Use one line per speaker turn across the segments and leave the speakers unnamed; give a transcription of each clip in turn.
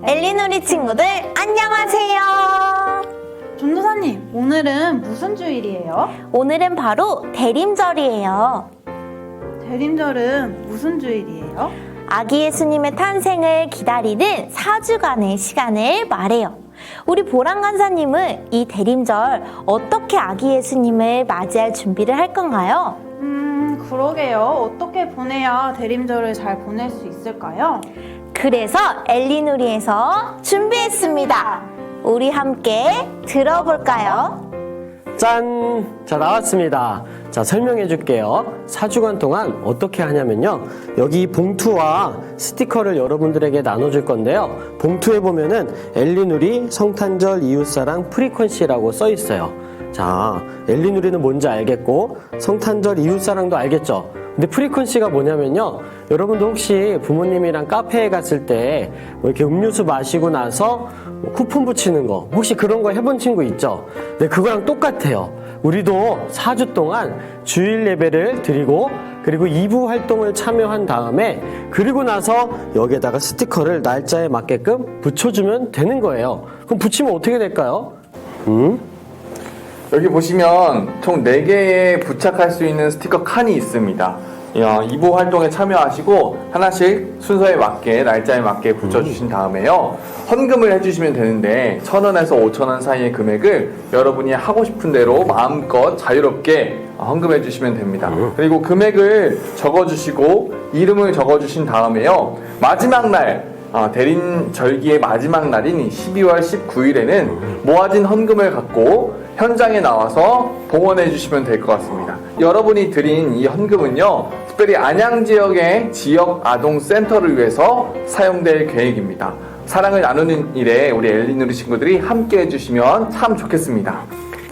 엘리누리 친구들 안녕하세요.
전도사님, 오늘은 무슨 주일이에요?
오늘은 바로 대림절이에요.
대림절은 무슨 주일이에요?
아기 예수님의 탄생을 기다리는 4주간의 시간을 말해요. 우리 보람 간사님은 이 대림절 어떻게 아기 예수님을 맞이할 준비를 할 건가요?
그러게요. 어떻게 보내야 대림절을 잘 보낼 수 있을까요?
그래서 엘리누리에서 준비했습니다. 우리 함께 들어볼까요?
짠! 자, 나왔습니다. 자, 설명해 줄게요. 4주간 동안 어떻게 하냐면요. 여기 봉투와 스티커를 여러분들에게 나눠줄 건데요. 봉투에 보면은 엘리누리 성탄절 이웃사랑 프리퀀시라고 써 있어요. 자, 엘리누리는 뭔지 알겠고 성탄절 이웃사랑도 알겠죠? 근데 프리퀀시가 뭐냐면요. 여러분도 혹시 부모님이랑 카페에 갔을 때 뭐 이렇게 음료수 마시고 나서 뭐 쿠폰 붙이는 거 혹시 그런 거 해본 친구 있죠? 네, 그거랑 똑같아요. 우리도 4주 동안 주일 예배를 드리고 그리고 2부 활동을 참여한 다음에 그리고 나서 여기에다가 스티커를 날짜에 맞게끔 붙여주면 되는 거예요. 그럼 붙이면 어떻게 될까요?
여기 보시면 총 4개의 부착할 수 있는 스티커 칸이 있습니다. 2부 활동에 참여하시고 하나씩 순서에 맞게 날짜에 맞게 붙여주신 다음에요. 헌금을 해주시면 되는데 1,000원에서 5,000원 사이의 금액을 여러분이 하고 싶은 대로 마음껏 자유롭게 헌금해 주시면 됩니다. 그리고 금액을 적어주시고 이름을 적어주신 다음에요. 마지막 날 대림절기의 마지막 날인 12월 19일에는 모아진 헌금을 갖고 현장에 나와서 봉헌해 주시면 될 것 같습니다. 여러분이 드린 이 헌금은요, 특별히 안양 지역의 지역 아동센터를 위해서 사용될 계획입니다. 사랑을 나누는 일에 우리 엘리누리 친구들이 함께 해주시면 참 좋겠습니다.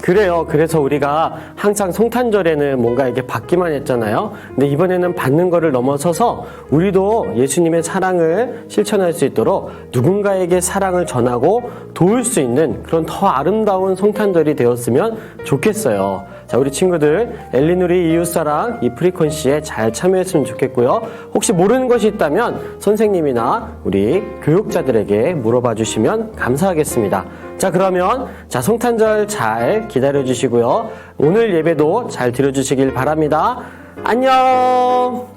그래요. 그래서 우리가 항상 성탄절에는 뭔가 이게 받기만 했잖아요. 근데 이번에는 받는 거를 넘어서서 우리도 예수님의 사랑을 실천할 수 있도록 누군가에게 사랑을 전하고 도울 수 있는 그런 더 아름다운 성탄절이 되었으면 좋겠어요. 자, 우리 친구들 엘리누리 이웃사랑 이 프리퀀시에 잘 참여했으면 좋겠고요. 혹시 모르는 것이 있다면 선생님이나 우리 교육자들에게 물어봐 주시면 감사하겠습니다. 자, 그러면 성탄절 잘 기다려 주시고요. 오늘 예배도 잘 드려주시길 바랍니다. 안녕!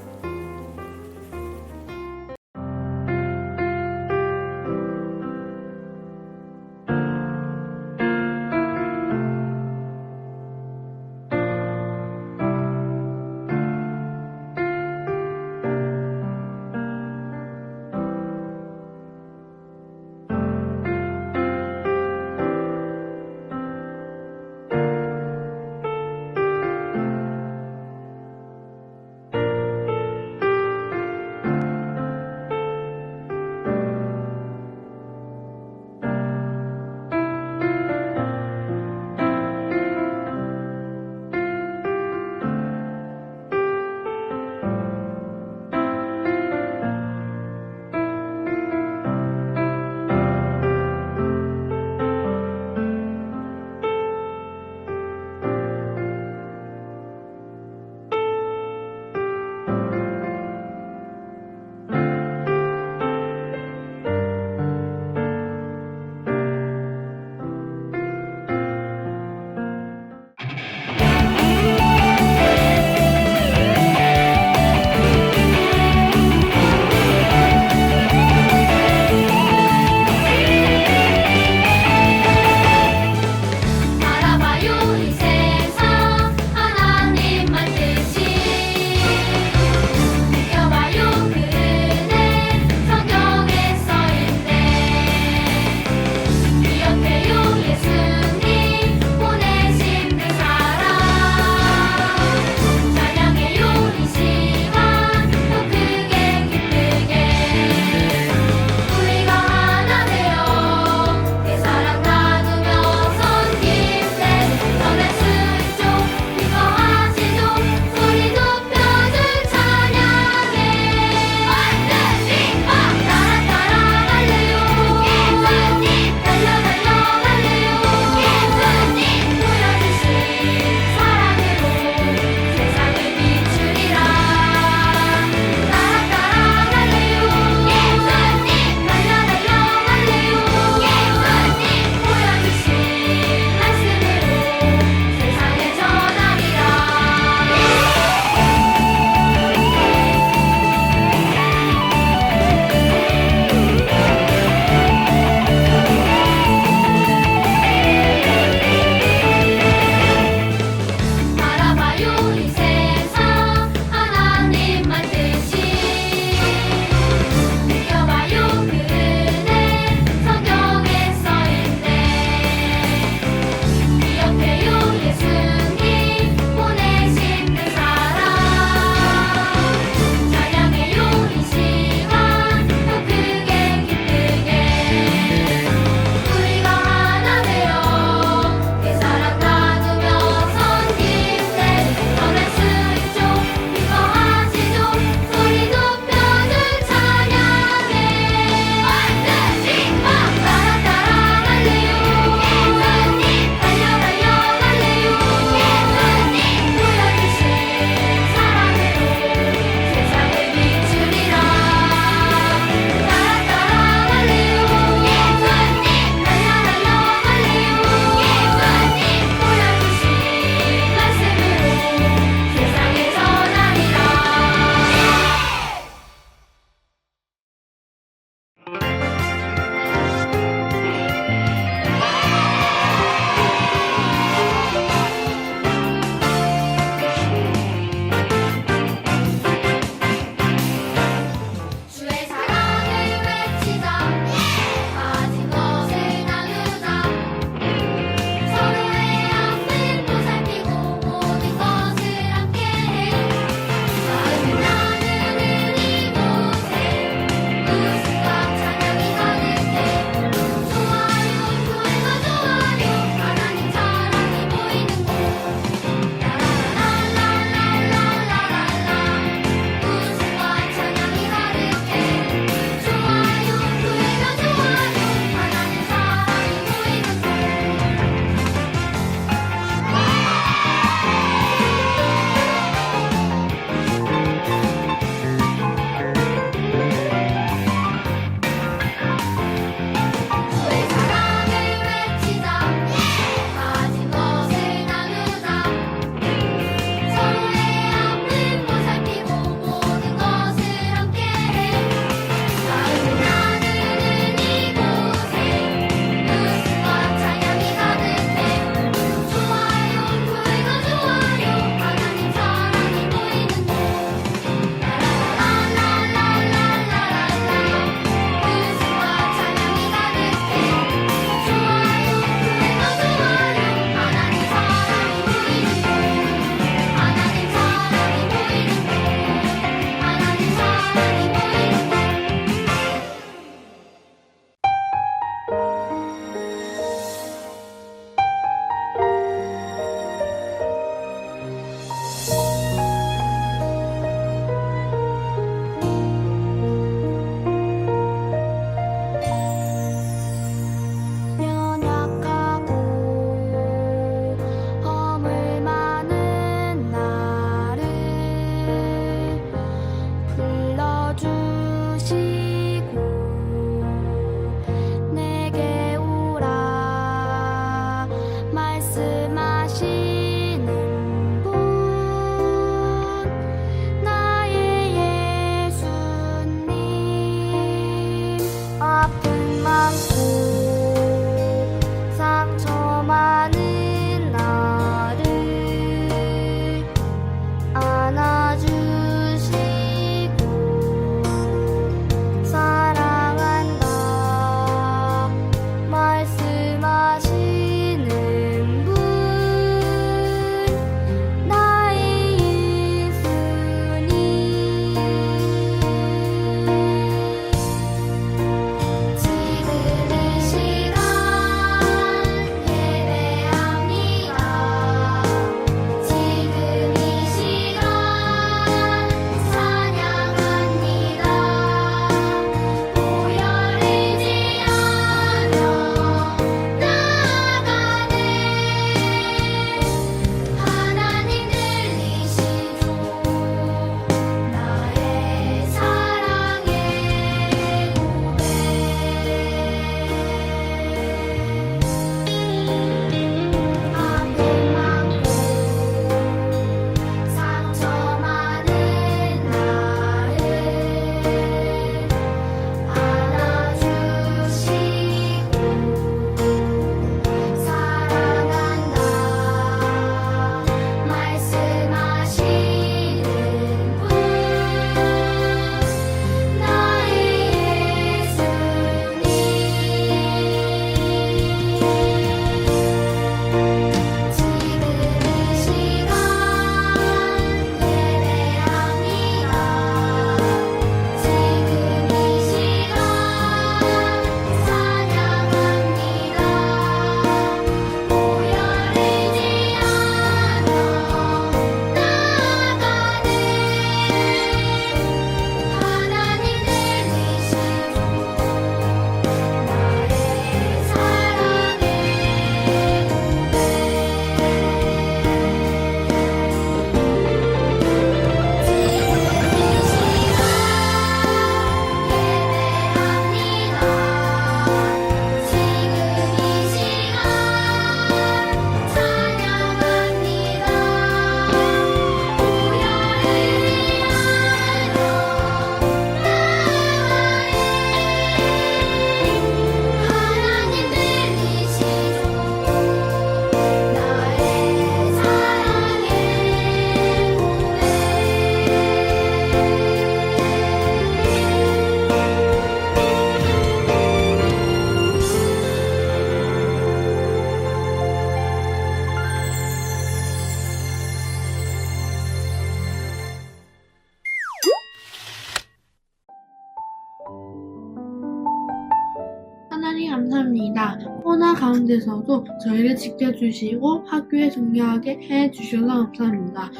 하나님 감사합니다. 코로나 가운데서도 저희를 지켜주시고 학교에 동료하게 해주셔서 감사합니다.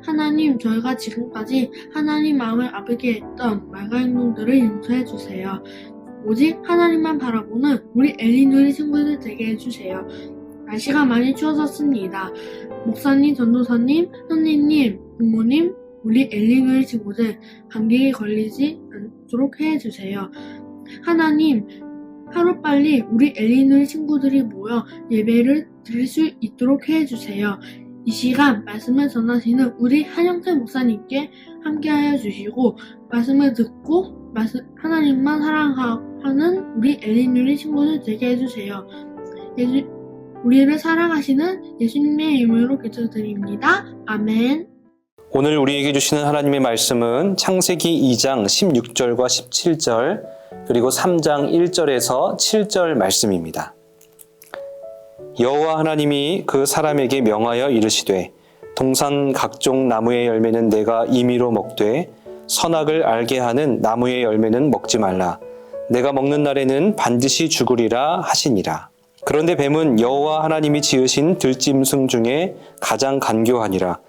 하나님, 저희가 지금까지 하나님 마음을 아프게 했던 말과 행동들을 용서해주세요. 오직 하나님만 바라보는 우리 엘리누리 친구들 되게 해주세요. 날씨가 많이 추워졌습니다. 목사님, 전도사님, 선생님, 부모님, 우리 엘리누리 친구들 감기에 걸리지 않도록 해주세요. 하나님, 하루빨리 우리 엘리누리 친구들이 모여 예배를 드릴 수 있도록 해주세요. 이 시간 말씀을 전하시는 우리 한영태 목사님께 함께하여 주시고 말씀을 듣고 하나님만 사랑하는 우리 엘리누리 친구들 되게 해주세요. 우리를 사랑하시는 예수님의 이름으로 기도드립니다. 아멘.
오늘 우리에게 주시는 하나님의 말씀은 창세기 2장 16절과 17절 그리고 3장 1절에서 7절 말씀입니다. 여호와 하나님이 그 사람에게 명하여 이르시되 동산 각종 나무의 열매는 내가 임의로 먹되 선악을 알게 하는 나무의 열매는 먹지 말라. 내가 먹는 날에는 반드시 죽으리라 하시니라. 그런데 뱀은 여호와 하나님이 지으신 들짐승 중에 가장 간교하니라.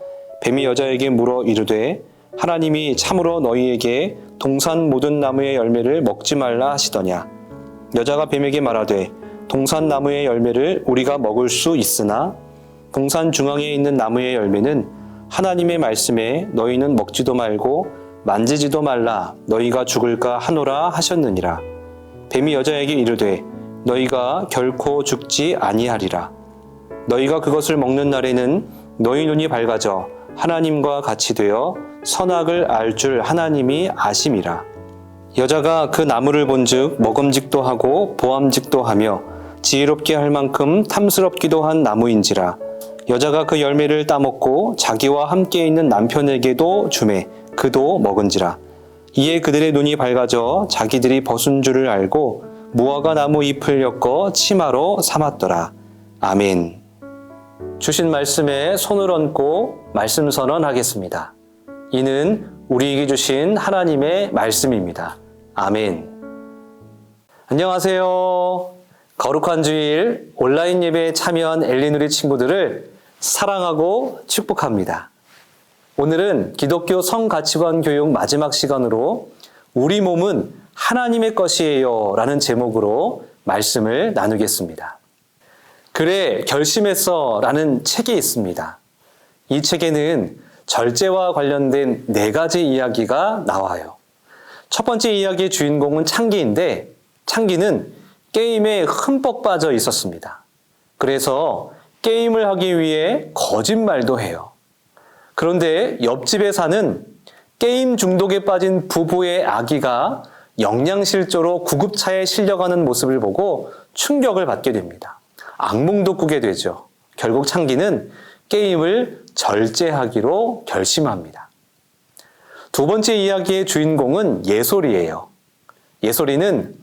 뱀이 여자에게 물어 이르되 하나님이 참으로 너희에게 동산 모든 나무의 열매를 먹지 말라 하시더냐. 여자가 뱀에게 말하되 동산 나무의 열매를 우리가 먹을 수 있으나 동산 중앙에 있는 나무의 열매는 하나님의 말씀에 너희는 먹지도 말고 만지지도 말라 너희가 죽을까 하노라 하셨느니라. 뱀이 여자에게 이르되 너희가 결코 죽지 아니하리라. 너희가 그것을 먹는 날에는 너희 눈이 밝아져 하나님과 같이 되어 선악을 알 줄 하나님이 아심이라. 여자가 그 나무를 본즉 먹음직도 하고 보암직도 하며 지혜롭게 할 만큼 탐스럽기도 한 나무인지라. 여자가 그 열매를 따먹고 자기와 함께 있는 남편에게도 주매 그도 먹은지라. 이에 그들의 눈이 밝아져 자기들이 벗은 줄을 알고 무화과 나무 잎을 엮어 치마로 삼았더라. 아멘. 주신 말씀에 손을 얹고 말씀 선언하겠습니다. 이는 우리에게 주신 하나님의 말씀입니다. 아멘. 안녕하세요. 거룩한 주일 온라인 예배에 참여한 엘리누리 친구들을 사랑하고 축복합니다. 오늘은 기독교 성가치관 교육 마지막 시간으로 우리 몸은 하나님의 것이에요 라는 제목으로 말씀을 나누겠습니다. 그래 결심했어 라는 책이 있습니다. 이 책에는 절제와 관련된 4가지 이야기가 나와요. 첫 번째 이야기의 주인공은 창기인데 창기는 게임에 흠뻑 빠져 있었습니다. 그래서 게임을 하기 위해 거짓말도 해요. 그런데 옆집에 사는 게임 중독에 빠진 부부의 아기가 영양실조로 구급차에 실려가는 모습을 보고 충격을 받게 됩니다. 악몽도 꾸게 되죠. 결국 창기는 게임을 절제하기로 결심합니다. 두 번째 이야기의 주인공은 예솔이에요. 예솔이는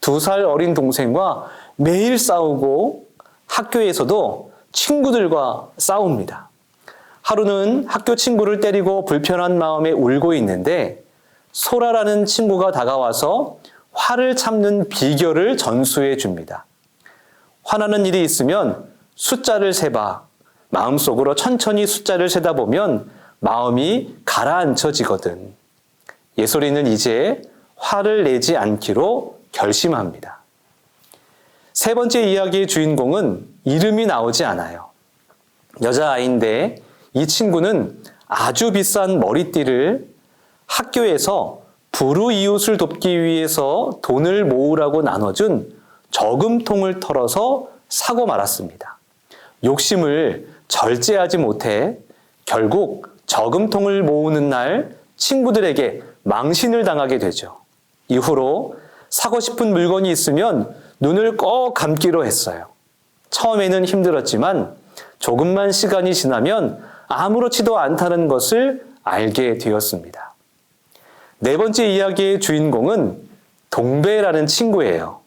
2살 어린 동생과 매일 싸우고 학교에서도 친구들과 싸웁니다. 하루는 학교 친구를 때리고 불편한 마음에 울고 있는데 소라라는 친구가 다가와서 화를 참는 비결을 전수해 줍니다. 화나는 일이 있으면 숫자를 세봐. 마음속으로 천천히 숫자를 세다 보면 마음이 가라앉혀지거든. 예솔이는 이제 화를 내지 않기로 결심합니다. 세 번째 이야기의 주인공은 이름이 나오지 않아요. 여자아이인데 이 친구는 아주 비싼 머리띠를 학교에서 불우이웃을 돕기 위해서 돈을 모으라고 나눠준 저금통을 털어서 사고 말았습니다. 욕심을 절제하지 못해 결국 저금통을 모으는 날 친구들에게 망신을 당하게 되죠. 이후로 사고 싶은 물건이 있으면 눈을 꼭 감기로 했어요. 처음에는 힘들었지만 조금만 시간이 지나면 아무렇지도 않다는 것을 알게 되었습니다. 네 번째 이야기의 주인공은 동배라는 친구예요.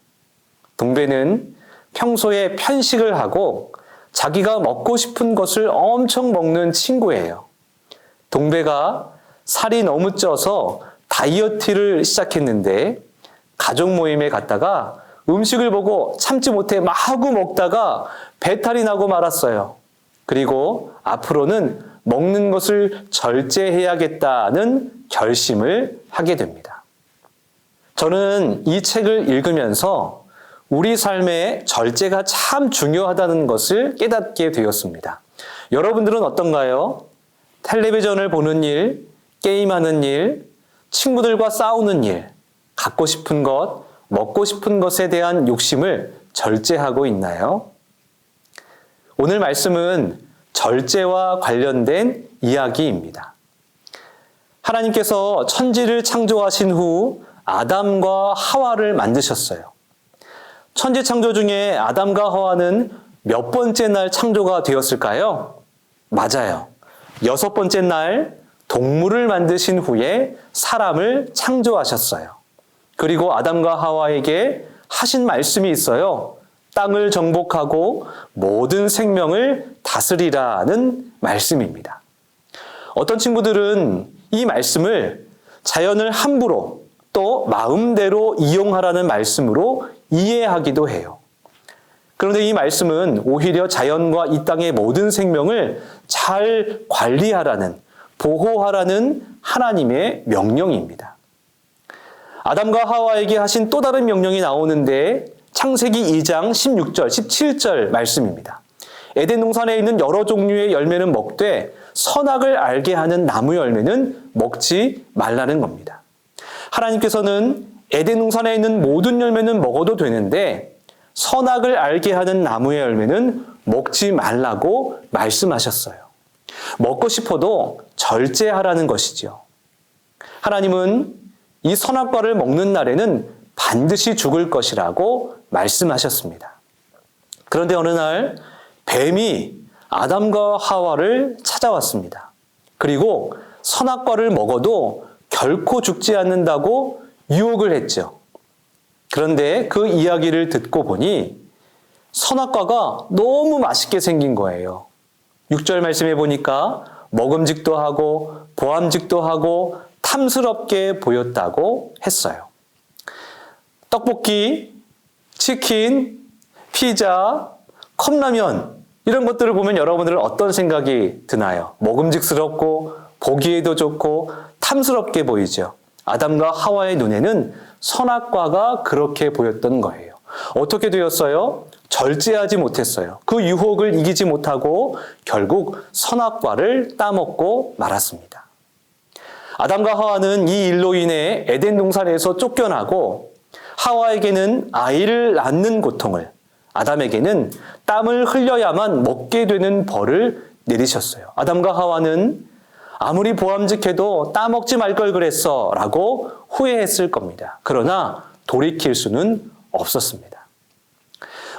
동배는 평소에 편식을 하고 자기가 먹고 싶은 것을 엄청 먹는 친구예요. 동배가 살이 너무 쪄서 다이어트를 시작했는데 가족 모임에 갔다가 음식을 보고 참지 못해 마구 먹다가 배탈이 나고 말았어요. 그리고 앞으로는 먹는 것을 절제해야겠다는 결심을 하게 됩니다. 저는 이 책을 읽으면서 우리 삶에 절제가 참 중요하다는 것을 깨닫게 되었습니다. 여러분들은 어떤가요? 텔레비전을 보는 일, 게임하는 일, 친구들과 싸우는 일, 갖고 싶은 것, 먹고 싶은 것에 대한 욕심을 절제하고 있나요? 오늘 말씀은 절제와 관련된 이야기입니다. 하나님께서 천지를 창조하신 후 아담과 하와를 만드셨어요. 천지 창조 중에 아담과 하와는 몇 번째 날 창조가 되었을까요? 맞아요. 6번째 날 동물을 만드신 후에 사람을 창조하셨어요. 그리고 아담과 하와에게 하신 말씀이 있어요. 땅을 정복하고 모든 생명을 다스리라는 말씀입니다. 어떤 친구들은 이 말씀을 자연을 함부로 또 마음대로 이용하라는 말씀으로 이해하기도 해요. 그런데 이 말씀은 오히려 자연과 이 땅의 모든 생명을 잘 관리하라는, 보호하라는 하나님의 명령입니다. 아담과 하와에게 하신 또 다른 명령이 나오는데 창세기 2장 16절, 17절 말씀입니다. 에덴 동산에 있는 여러 종류의 열매는 먹되 선악을 알게 하는 나무 열매는 먹지 말라는 겁니다. 하나님께서는 에덴 동산에 있는 모든 열매는 먹어도 되는데 선악을 알게 하는 나무의 열매는 먹지 말라고 말씀하셨어요. 먹고 싶어도 절제하라는 것이죠. 하나님은 이 선악과를 먹는 날에는 반드시 죽을 것이라고 말씀하셨습니다. 그런데 어느 날 뱀이 아담과 하와를 찾아왔습니다. 그리고 선악과를 먹어도 결코 죽지 않는다고 유혹을 했죠. 그런데 그 이야기를 듣고 보니 선악과가 너무 맛있게 생긴 거예요. 6절 말씀해 보니까 먹음직도 하고 보암직도 하고 탐스럽게 보였다고 했어요. 떡볶이, 치킨, 피자, 컵라면 이런 것들을 보면 여러분들은 어떤 생각이 드나요? 먹음직스럽고 보기에도 좋고 탐스럽게 보이죠. 아담과 하와의 눈에는 선악과가 그렇게 보였던 거예요. 어떻게 되었어요? 절제하지 못했어요. 그 유혹을 이기지 못하고 결국 선악과를 따먹고 말았습니다. 아담과 하와는 이 일로 인해 에덴 동산에서 쫓겨나고 하와에게는 아이를 낳는 고통을, 아담에게는 땀을 흘려야만 먹게 되는 벌을 내리셨어요. 아담과 하와는 아무리 보암직해도 따먹지 말 걸 그랬어 라고 후회했을 겁니다. 그러나 돌이킬 수는 없었습니다.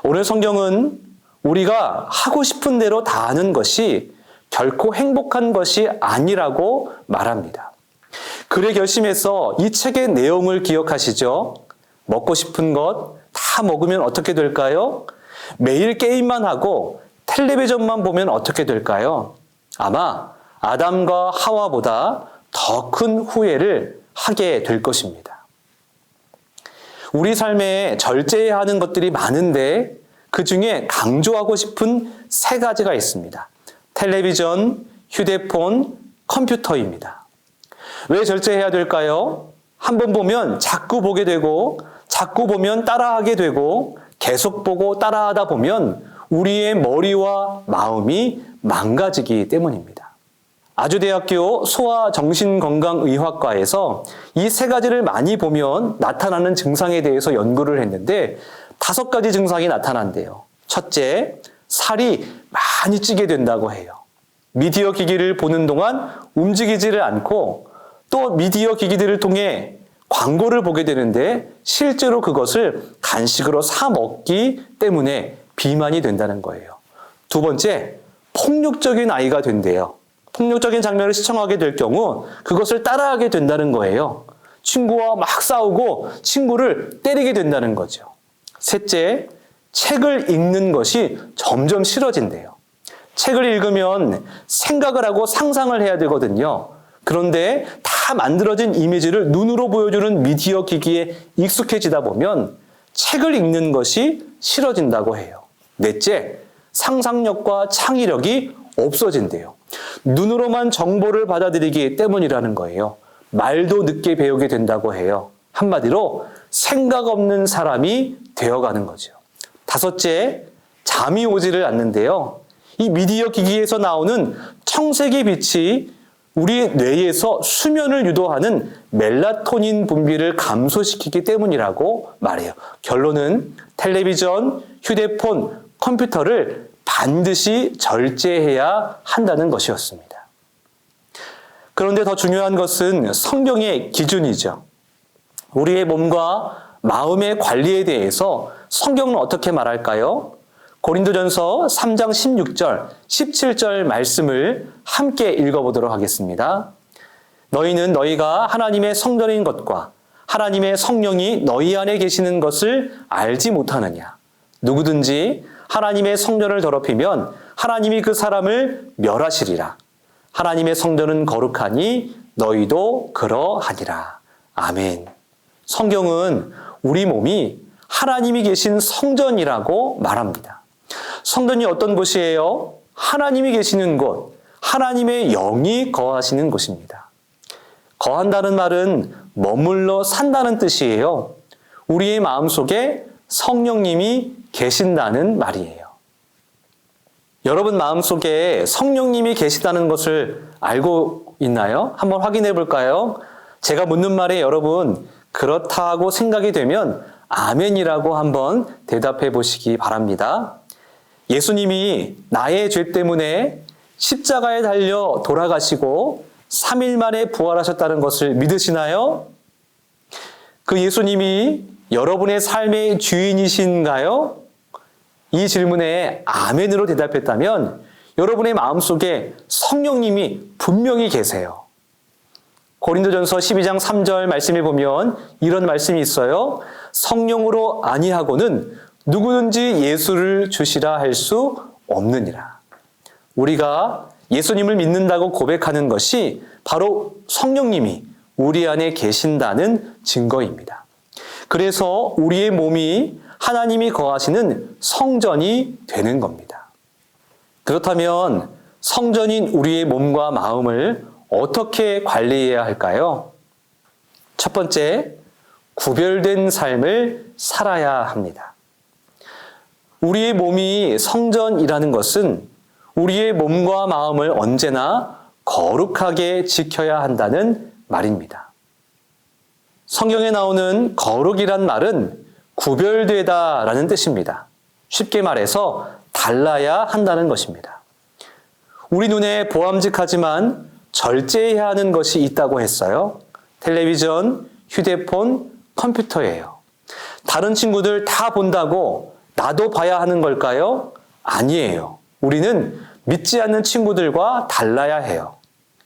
오늘 성경은 우리가 하고 싶은 대로 다 하는 것이 결코 행복한 것이 아니라고 말합니다. 그래 결심해서 이 책의 내용을 기억하시죠? 먹고 싶은 것 다 먹으면 어떻게 될까요? 매일 게임만 하고 텔레비전만 보면 어떻게 될까요? 아마 아담과 하와보다 더 큰 후회를 하게 될 것입니다. 우리 삶에 절제해야 하는 것들이 많은데 그 중에 강조하고 싶은 3가지가 있습니다. 텔레비전, 휴대폰, 컴퓨터입니다. 왜 절제해야 될까요? 한번 보면 자꾸 보게 되고 자꾸 보면 따라하게 되고 계속 보고 따라하다 보면 우리의 머리와 마음이 망가지기 때문입니다. 아주대학교 소아정신건강의학과에서 이 3가지를 많이 보면 나타나는 증상에 대해서 연구를 했는데 5가지 증상이 나타난대요. 첫째, 살이 많이 찌게 된다고 해요. 미디어 기기를 보는 동안 움직이지를 않고 또 미디어 기기들을 통해 광고를 보게 되는데 실제로 그것을 간식으로 사 먹기 때문에 비만이 된다는 거예요. 2번째, 폭력적인 아이가 된대요. 폭력적인 장면을 시청하게 될 경우 그것을 따라하게 된다는 거예요. 친구와 막 싸우고 친구를 때리게 된다는 거죠. 셋째, 책을 읽는 것이 점점 싫어진대요. 책을 읽으면 생각을 하고 상상을 해야 되거든요. 그런데 다 만들어진 이미지를 눈으로 보여주는 미디어 기기에 익숙해지다 보면 책을 읽는 것이 싫어진다고 해요. 넷째, 상상력과 창의력이 없어진대요. 눈으로만 정보를 받아들이기 때문이라는 거예요. 말도 늦게 배우게 된다고 해요. 한마디로 생각 없는 사람이 되어가는 거죠. 다섯째, 잠이 오지를 않는데요. 이 미디어 기기에서 나오는 청색의 빛이 우리 뇌에서 수면을 유도하는 멜라토닌 분비를 감소시키기 때문이라고 말해요. 결론은 텔레비전, 휴대폰, 컴퓨터를 반드시 절제해야 한다는 것이었습니다. 그런데 더 중요한 것은 성경의 기준이죠. 우리의 몸과 마음의 관리에 대해서 성경은 어떻게 말할까요? 고린도전서 3장 16절, 17절 말씀을 함께 읽어보도록 하겠습니다. 너희는 너희가 하나님의 성전인 것과 하나님의 성령이 너희 안에 계시는 것을 알지 못하느냐. 누구든지 하나님의 성전을 더럽히면 하나님이 그 사람을 멸하시리라. 하나님의 성전은 거룩하니 너희도 그러하니라. 아멘. 성경은 우리 몸이 하나님이 계신 성전이라고 말합니다. 성전이 어떤 곳이에요? 하나님이 계시는 곳, 하나님의 영이 거하시는 곳입니다. 거한다는 말은 머물러 산다는 뜻이에요. 우리의 마음속에 성령님이 계신다는 말이에요. 여러분 마음속에 성령님이 계시다는 것을 알고 있나요? 한번 확인해 볼까요? 제가 묻는 말에 여러분 그렇다고 생각이 되면 아멘이라고 한번 대답해 보시기 바랍니다. 예수님이 나의 죄 때문에 십자가에 달려 돌아가시고 3일 만에 부활하셨다는 것을 믿으시나요? 그 예수님이 여러분의 삶의 주인이신가요? 이 질문에 아멘으로 대답했다면 여러분의 마음속에 성령님이 분명히 계세요. 고린도전서 12장 3절 말씀에 보면 이런 말씀이 있어요. 성령으로 아니하고는 누구든지 예수를 주시라 할 수 없느니라. 우리가 예수님을 믿는다고 고백하는 것이 바로 성령님이 우리 안에 계신다는 증거입니다. 그래서 우리의 몸이 하나님이 거하시는 성전이 되는 겁니다. 그렇다면 성전인 우리의 몸과 마음을 어떻게 관리해야 할까요? 첫 번째, 구별된 삶을 살아야 합니다. 우리의 몸이 성전이라는 것은 우리의 몸과 마음을 언제나 거룩하게 지켜야 한다는 말입니다. 성경에 나오는 거룩이란 말은 구별되다라는 뜻입니다. 쉽게 말해서 달라야 한다는 것입니다. 우리 눈에 보암직하지만 절제해야 하는 것이 있다고 했어요. 텔레비전, 휴대폰, 컴퓨터예요. 다른 친구들 다 본다고 나도 봐야 하는 걸까요? 아니에요. 우리는 믿지 않는 친구들과 달라야 해요.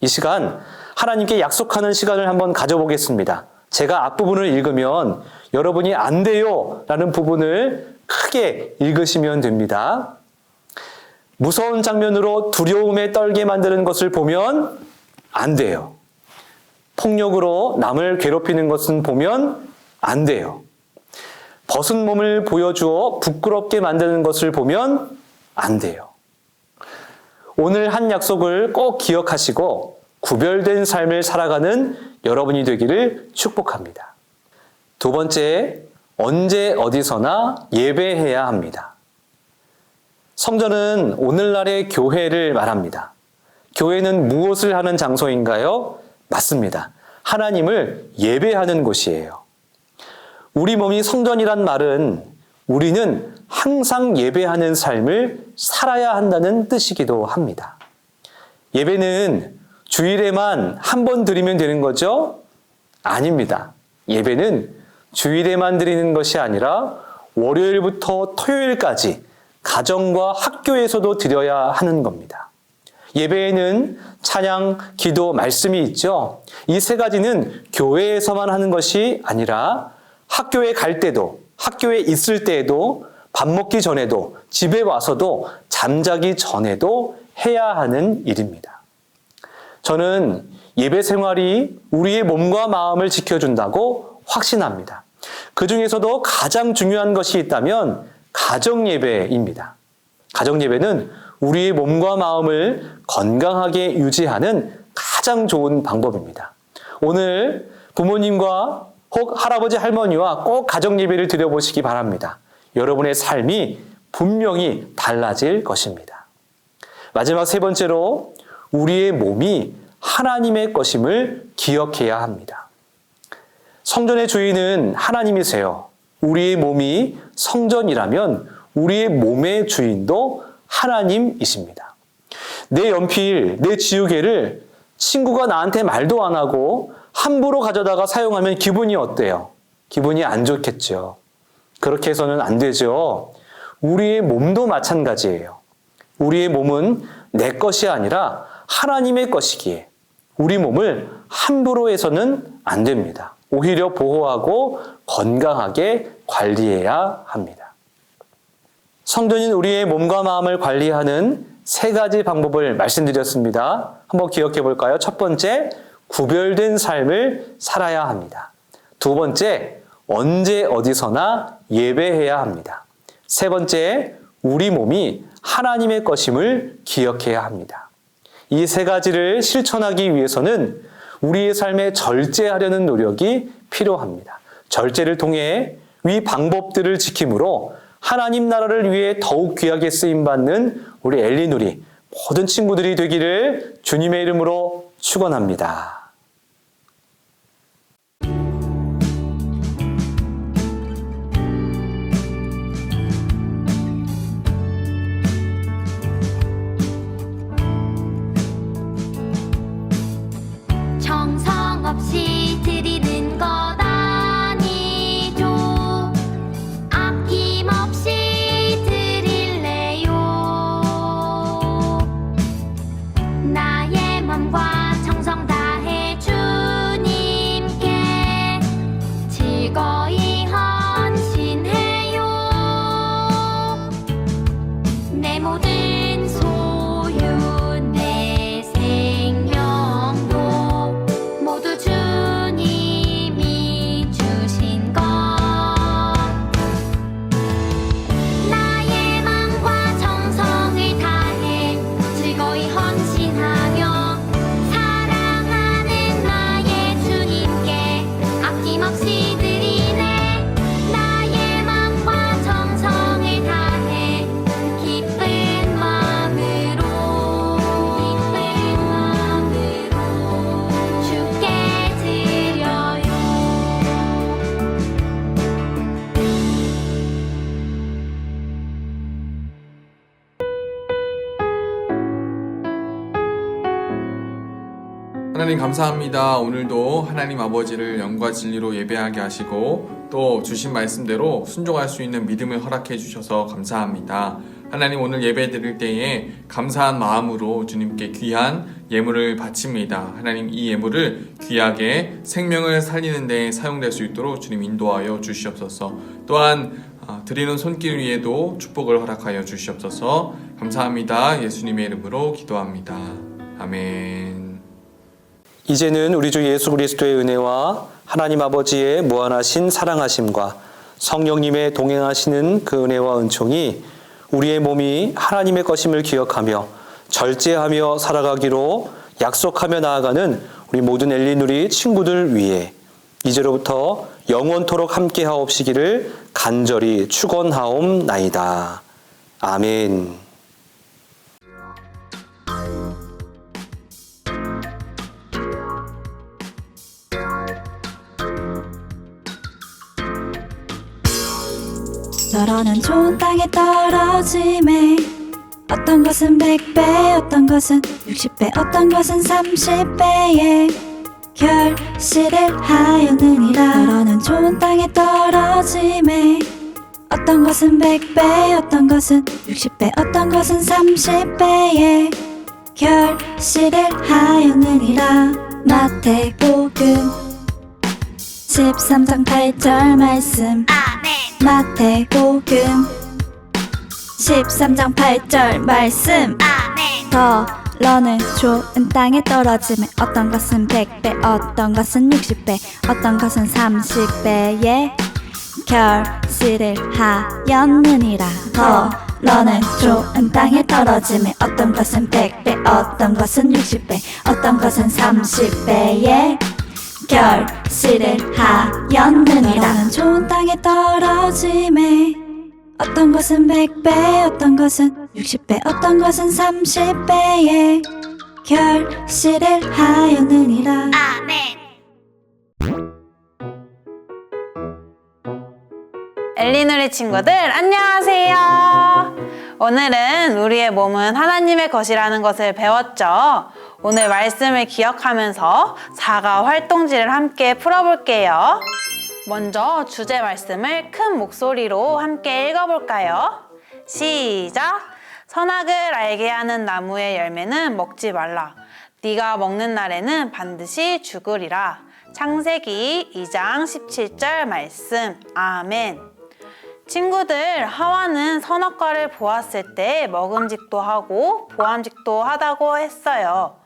이 시간 하나님께 약속하는 시간을 한번 가져보겠습니다. 제가 앞부분을 읽으면 여러분이 안 돼요 라는 부분을 크게 읽으시면 됩니다. 무서운 장면으로 두려움에 떨게 만드는 것을 보면 안 돼요. 폭력으로 남을 괴롭히는 것은 보면 안 돼요. 벗은 몸을 보여주어 부끄럽게 만드는 것을 보면 안 돼요. 오늘 한 약속을 꼭 기억하시고 구별된 삶을 살아가는 여러분이 되기를 축복합니다. 두 번째, 언제 어디서나 예배해야 합니다. 성전은 오늘날의 교회를 말합니다. 교회는 무엇을 하는 장소인가요? 맞습니다. 하나님을 예배하는 곳이에요. 우리 몸이 성전이란 말은 우리는 항상 예배하는 삶을 살아야 한다는 뜻이기도 합니다. 예배는 주일에만 한 번 드리면 되는 거죠? 아닙니다. 예배는 주일에만 드리는 것이 아니라 월요일부터 토요일까지 가정과 학교에서도 드려야 하는 겁니다. 예배에는 찬양, 기도, 말씀이 있죠. 이 세 가지는 교회에서만 하는 것이 아니라 학교에 갈 때도, 학교에 있을 때에도, 밥 먹기 전에도, 집에 와서도, 잠자기 전에도 해야 하는 일입니다. 저는 예배 생활이 우리의 몸과 마음을 지켜준다고 확신합니다. 그 중에서도 가장 중요한 것이 있다면 가정예배입니다. 가정예배는 우리의 몸과 마음을 건강하게 유지하는 가장 좋은 방법입니다. 오늘 부모님과 혹 할아버지 할머니와 꼭 가정예배를 드려보시기 바랍니다. 여러분의 삶이 분명히 달라질 것입니다. 마지막 세 번째로 우리의 몸이 하나님의 것임을 기억해야 합니다. 성전의 주인은 하나님이세요. 우리의 몸이 성전이라면 우리의 몸의 주인도 하나님이십니다. 내 연필, 내 지우개를 친구가 나한테 말도 안 하고 함부로 가져다가 사용하면 기분이 어때요? 기분이 안 좋겠죠. 그렇게 해서는 안 되죠. 우리의 몸도 마찬가지예요. 우리의 몸은 내 것이 아니라 하나님의 것이기에 우리 몸을 함부로 해서는 안 됩니다. 오히려 보호하고 건강하게 관리해야 합니다. 성전인 우리의 몸과 마음을 관리하는 세 가지 방법을 말씀드렸습니다. 한번 기억해 볼까요? 첫 번째, 구별된 삶을 살아야 합니다. 두 번째, 언제 어디서나 예배해야 합니다. 세 번째, 우리 몸이 하나님의 것임을 기억해야 합니다. 이 세 가지를 실천하기 위해서는 우리의 삶에 절제하려는 노력이 필요합니다. 절제를 통해 위 방법들을 지킴으로 하나님 나라를 위해 더욱 귀하게 쓰임받는 우리 엘리누리 모든 친구들이 되기를 주님의 이름으로 축원합니다.
정성 없이 드리는 것 아니죠. 아낌없이 드릴래요. 나의 맘과 정성 다해 주님께 즐거이 헌신해요. 내 모든 소유 내 생명도 모두 주님이 주신 것. 나의 맘과 정성을 다해 즐거이 헌신하며 사랑하는 나의 주님께 아낌없이 드리네. 나의 맘과 정성을 다해 기쁜 마음으로 주께 드려요.
하나님 감사합니다. 오늘도 하나님 아버지를 영과 진리로 예배하게 하시고 또 주신 말씀대로 순종할 수 있는 믿음을 허락해 주셔서 감사합니다. 하나님 오늘 예배 드릴 때에 감사한 마음으로 주님께 귀한 예물을 바칩니다. 하나님 이 예물을 귀하게 생명을 살리는 데 사용될 수 있도록 주님 인도하여 주시옵소서. 또한 드리는 손길 위에도 축복을 허락하여 주시옵소서. 감사합니다. 예수님의 이름으로 기도합니다. 아멘.
이제는 우리 주 예수 그리스도의 은혜와 하나님 아버지의 무한하신 사랑하심과 성령님의 동행하시는 그 은혜와 은총이 우리의 몸이 하나님의 것임을 기억하며 절제하며 살아가기로 약속하며 나아가는 우리 모든 엘리누리 친구들 위해 이제로부터 영원토록 함께하옵시기를 간절히 축원하옵나이다. 아멘.
너로는 좋은 땅에 떨어짐에 어떤 것은 100배 어떤 것은 60배 어떤 것은 30배의 결실을 하였느니라. 너로는 좋은 땅에 떨어짐에 어떤 것은 100배 어떤 것은 60배 어떤 것은 30배의 결실을 하였느니라. 마태복음 13장 8절 말씀. 마태복음 13장 8절 말씀. 너는 좋은 땅에 떨어짐에 어떤 것은 100배 어떤 것은 60배 어떤 것은 30배의 결실을 하였느니라. 더 너는 좋은 땅에 떨어지매 어떤 것은 100배 어떤 것은 60배 어떤 것은 30배의 결실을 하였느니라. 너는 좋은 땅에 떨어지매 어떤 것은 100배 어떤 것은 60배 어떤 것은 30배의 결실을 하였느니라.
엘리누리 친구들 안녕하세요. 오늘은 우리의 몸은 하나님의 것이라는 것을 배웠죠. 오늘 말씀을 기억하면서 사과 활동지를 함께 풀어볼게요. 먼저 주제 말씀을 큰 목소리로 함께 읽어볼까요? 시작! 선악을 알게 하는 나무의 열매는 먹지 말라. 네가 먹는 날에는 반드시 죽으리라. 창세기 2장 17절 말씀. 아멘. 친구들, 하와는 선악과를 보았을 때 먹음직도 하고 보암직도 하다고 했어요.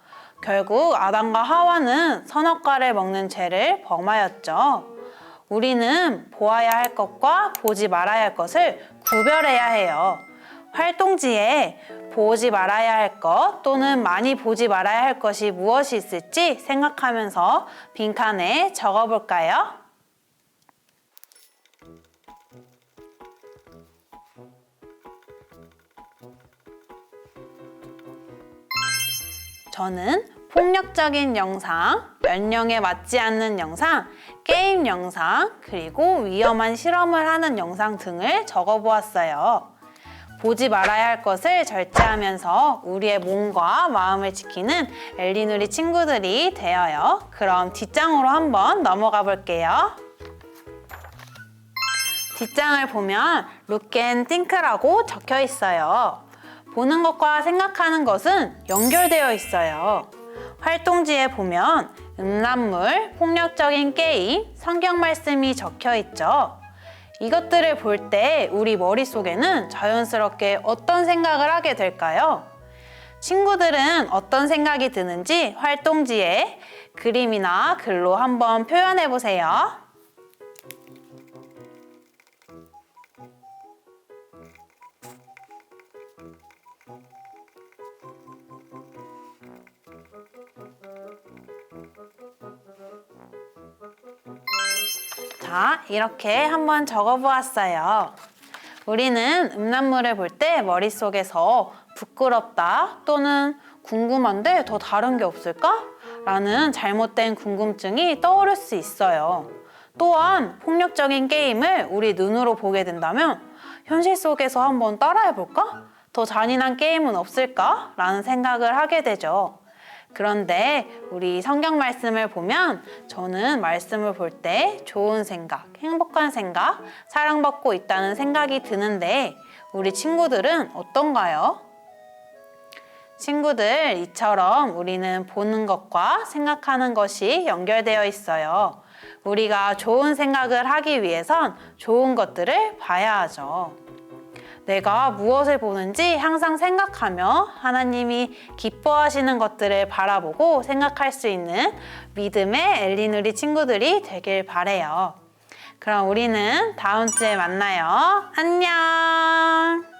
결국 아담과 하와는 선악과를 먹는 죄를 범하였죠. 우리는 보아야 할 것과 보지 말아야 할 것을 구별해야 해요. 활동지에 보지 말아야 할 것 또는 많이 보지 말아야 할 것이 무엇이 있을지 생각하면서 빈칸에 적어볼까요? 저는 폭력적인 영상, 연령에 맞지 않는 영상, 게임 영상, 그리고 위험한 실험을 하는 영상 등을 적어보았어요. 보지 말아야 할 것을 절제하면서 우리의 몸과 마음을 지키는 엘리누리 친구들이 되어요. 그럼 뒷장으로 한번 넘어가 볼게요. 뒷장을 보면 Look and Think라고 적혀 있어요. 보는 것과 생각하는 것은 연결되어 있어요. 활동지에 보면 음란물, 폭력적인 게임, 성경 말씀이 적혀 있죠. 이것들을 볼 때 우리 머릿속에는 자연스럽게 어떤 생각을 하게 될까요? 친구들은 어떤 생각이 드는지 활동지에 그림이나 글로 한번 표현해 보세요. 자, 이렇게 한번 적어보았어요. 우리는 음란물을 볼 때 머릿속에서 부끄럽다 또는 궁금한데 더 다른 게 없을까? 라는 잘못된 궁금증이 떠오를 수 있어요. 또한 폭력적인 게임을 우리 눈으로 보게 된다면 현실 속에서 한번 따라해볼까? 더 잔인한 게임은 없을까? 라는 생각을 하게 되죠. 그런데 우리 성경 말씀을 보면 저는 말씀을 볼 때 좋은 생각, 행복한 생각, 사랑받고 있다는 생각이 드는데 우리 친구들은 어떤가요? 친구들, 이처럼 우리는 보는 것과 생각하는 것이 연결되어 있어요. 우리가 좋은 생각을 하기 위해선 좋은 것들을 봐야 하죠. 내가 무엇을 보는지 항상 생각하며 하나님이 기뻐하시는 것들을 바라보고 생각할 수 있는 믿음의 엘리누리 친구들이 되길 바래요. 그럼 우리는 다음 주에 만나요. 안녕!